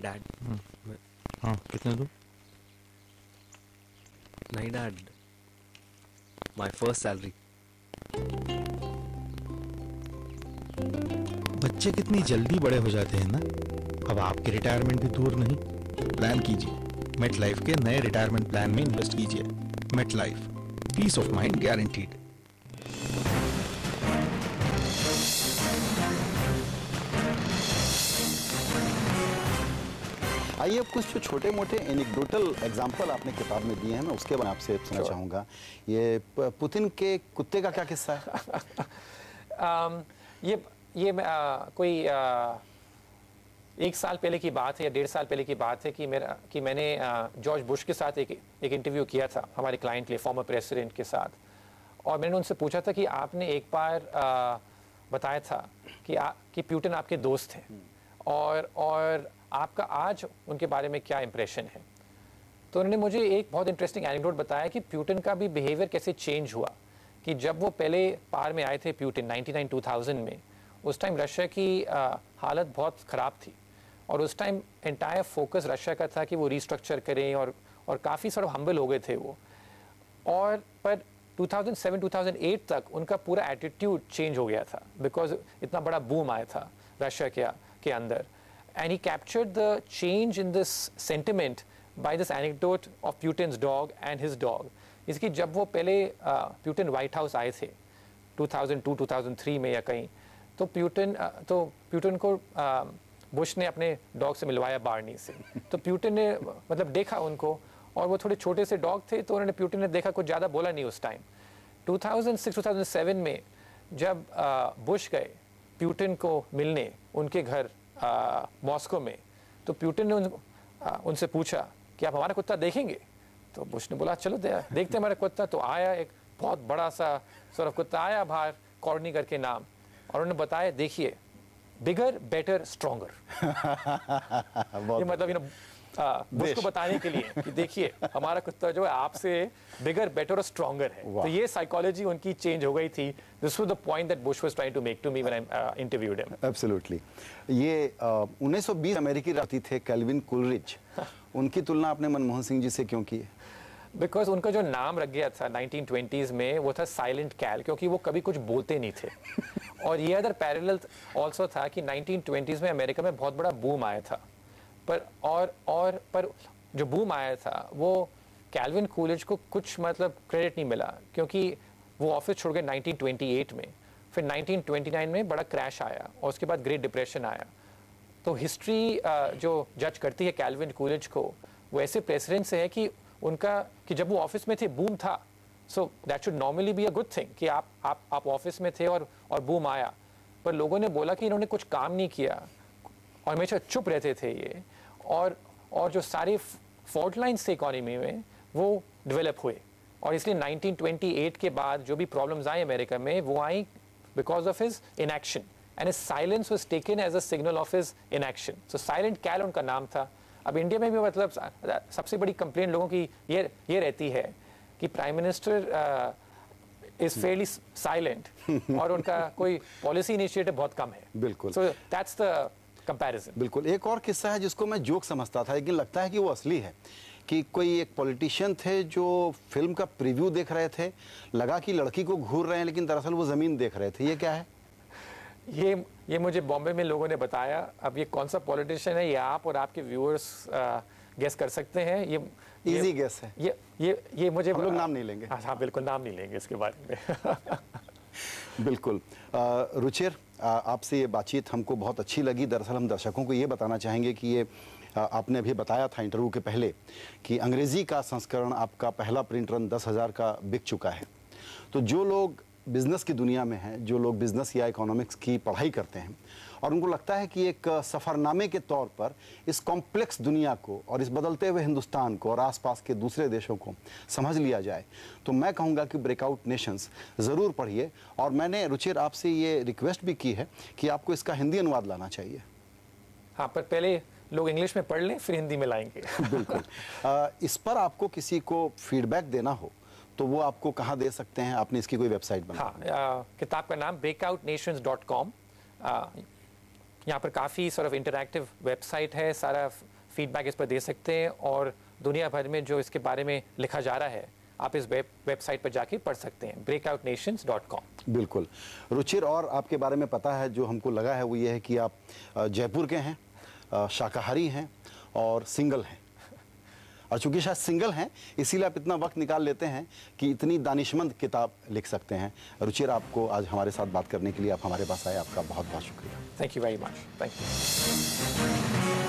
Dad. हाँ, कितने दो? नहीं डैड, माय फर्स्ट सैलरी। बच्चे कितनी जल्दी बड़े हो जाते हैं ना। अब आपकी रिटायरमेंट भी दूर नहीं। प्लान कीजिए, मेट लाइफ के नए रिटायरमेंट प्लान में इन्वेस्ट कीजिए। MetLife, peace of mind guaranteed. आइए अब कुछ जो छोटे मोटे एनेक्डोटल एग्जाम्पल आपने किताब में दिए हैं, मैं उसके बारे में आपसे सुनना चाहूँगा। ये पुतिन के कुत्ते का क्या किस्सा है? ये कोई 1 साल पहले की बात है या 1.5 साल पहले की बात है कि मैंने जॉर्ज बुश के साथ एक इंटरव्यू किया था हमारे क्लाइंट के लिए, फॉर्मर प्रेसिडेंट के साथ। और मैंने उनसे पूछा था कि आपने एक बार बताया था कि पुतिन आपके दोस्त हैं और आपका आज उनके बारे में क्या इंप्रेशन है। तो उन्होंने मुझे एक बहुत इंटरेस्टिंग एनेक्डोट बताया कि पुतिन का भी बिहेवियर कैसे चेंज हुआ। कि जब वो पहले पार में आए थे पुतिन 99-2000 में, उस टाइम रशिया की हालत बहुत ख़राब थी और उस टाइम एंटायर फोकस रशिया का था कि वो रिस्ट्रक्चर करें और काफ़ी सॉर्ट ऑफ हम्बल हो गए थे वो। और पर 2007-2008 तक उनका पूरा एटीट्यूड चेंज हो गया था बिकॉज इतना बड़ा बूम आया था रशिया के अंदर। And he captured the change in this sentiment by this anecdote of Putin's dog and his dog. इसकी जब वो पहले पुतिन व्हाइट हाउस आए थे 2002-2003 में या कहीं, तो पुतिन को बुश ने अपने डॉग से मिलवाया बार्नी से। तो पुतिन ने मतलब देखा उनको और वो थोड़े छोटे से डॉग थे, तो पुतिन ने देखा, कुछ ज़्यादा बोला नहीं उस टाइम। 2006-2007 में जब बुश गए पुतिन को मिलने उनके घर मॉस्को में, तो पुतिन ने उनसे पूछा कि आप हमारा कुत्ता देखेंगे। तो बुश ने बोला चलो देखते हमारा कुत्ता। तो आया एक बहुत बड़ा सा सॉर्ट ऑफ कुत्ता आया बाहर, कॉर्नी करके नाम, और उन्होंने बताया देखिए बिगर बेटर स्ट्रॉन्गर। ये मतलब बुश को बताने के लिए कि देखिए हमारा कुत्ता जो है आपसे बिगर बेटर और स्ट्रॉन्गर है। तो ये साइकोलॉजी उनकी चेंज हो गई थी। This was the point that Bush was trying to make to me when I interviewed him. Absolutely. ये 1920 अमेरिकी राष्ट्रपति थे कैल्विन कूलरिज, उनकी तुलना आपने मनमोहन सिंह जी से क्यों की है? बिकॉज उनका जो नाम रख गया था 1920s में वो था साइलेंट कैल, क्योंकि वो कभी कुछ बोलते नहीं थे। और ये अदर पैरेलल ऑल्सो था कि 1920s में अमेरिका में बहुत बड़ा बूम आया था, पर जो बूम आया था वो कैल्विन कूलिज को कुछ मतलब क्रेडिट नहीं मिला, क्योंकि वो ऑफिस छोड़ गए 1928 में। फिर 1929 में बड़ा क्रैश आया और उसके बाद ग्रेट डिप्रेशन आया। तो हिस्ट्री जो जज करती है कैल्विन कूलिज को, वो ऐसे प्रेसिडेंट से है कि उनका कि जब वो ऑफिस में थे बूम था, so that should normally be a good thing कि आप ऑफिस में थे और बूम आया। पर लोगों ने बोला कि इन्होंने कुछ काम नहीं किया और हमेशा चुप रहते थे ये, और जो सारे फॉल्ट लाइन्स थे इकोनॉमी में वो डेवलप हुए। और इसलिए 1928 के बाद जो भी प्रॉब्लम्स आई अमेरिका में, वो आई because of his inaction, and his silence was taken as a signal of his inaction. So Silent Cal उनका नाम था। अब इंडिया में भी मतलब सबसे बड़ी कंप्लेंट लोगों की ये रहती है कि prime minister is fairly silent और उनका कोई पॉलिसी इनिशिएटिव बहुत कम है। बिल्कुल। So that's the comparison. बिल्कुल। एक और किस्सा है जिसको मैं जोक समझता था, लेकिन लगता है कि वो असली है, कि कोई एक पॉलिटिशियन थे जो फिल्म का प्रीव्यू देख रहे थे, लगा कि लड़की को घूर रहे हैं, लेकिन दरअसल वो जमीन देख रहे थे। ये क्या है? ये मुझे बॉम्बे में लोगों ने बताया। अब ये कौन सा पॉलिटिशियन है, ये आप और आपके व्यूअर्स गेस कर सकते हैं। ये इजी गेस है। ये मुझे हम लोग नाम नहीं लेंगे। हाँ बिल्कुल नाम नहीं लेंगे इसके बारे में। बिल्कुल। रुचिर, आपसे ये बातचीत हमको बहुत अच्छी लगी। दरअसल हम दर्शकों को ये बताना चाहेंगे कि ये आपने अभी बताया था इंटरव्यू के पहले कि अंग्रेज़ी का संस्करण आपका पहला प्रिंट रन 10,000 का बिक चुका है। तो जो लोग बिज़नेस की दुनिया में हैं, जो लोग बिज़नेस या इकोनॉमिक्स की पढ़ाई करते हैं और उनको लगता है कि एक सफ़रनामे के तौर पर इस कॉम्प्लेक्स दुनिया को और इस बदलते हुए हिंदुस्तान को और आसपास के दूसरे देशों को समझ लिया जाए, तो मैं कहूँगा कि ब्रेकआउट नेशंस ज़रूर पढ़िए। और मैंने रुचिर आपसे ये रिक्वेस्ट भी की है कि आपको इसका हिंदी अनुवाद लाना चाहिए। हाँ, पर पहले लोग इंग्लिश में पढ़ लें, फिर हिंदी में लाएंगे। बिल्कुल। इस पर आपको किसी को फीडबैक देना हो तो वो आपको कहाँ दे सकते हैं? आपने इसकी कोई वेबसाइट बनाई? हाँ, किताब का नाम breakoutnations.com। यहाँ पर काफ़ी सॉर्ट ऑफ इंटरैक्टिव वेबसाइट है, सारा फीडबैक इस पर दे सकते हैं और दुनिया भर में जो इसके बारे में लिखा जा रहा है आप इस वेबसाइट पर जाके पढ़ सकते हैं, breakoutnations.com। बिल्कुल रुचिर, और आपके बारे में पता है जो हमको लगा है वो ये है कि आप जयपुर के हैं, शाकाहारी हैं और सिंगल हैं। और चूंकि शायद सिंगल हैं इसीलिए आप इतना वक्त निकाल लेते हैं कि इतनी दानिशमंद किताब लिख सकते हैं। रुचिर, आपको आज हमारे साथ बात करने के लिए आप हमारे पास आए, आपका बहुत बहुत शुक्रिया। Thank you very much. Thank you.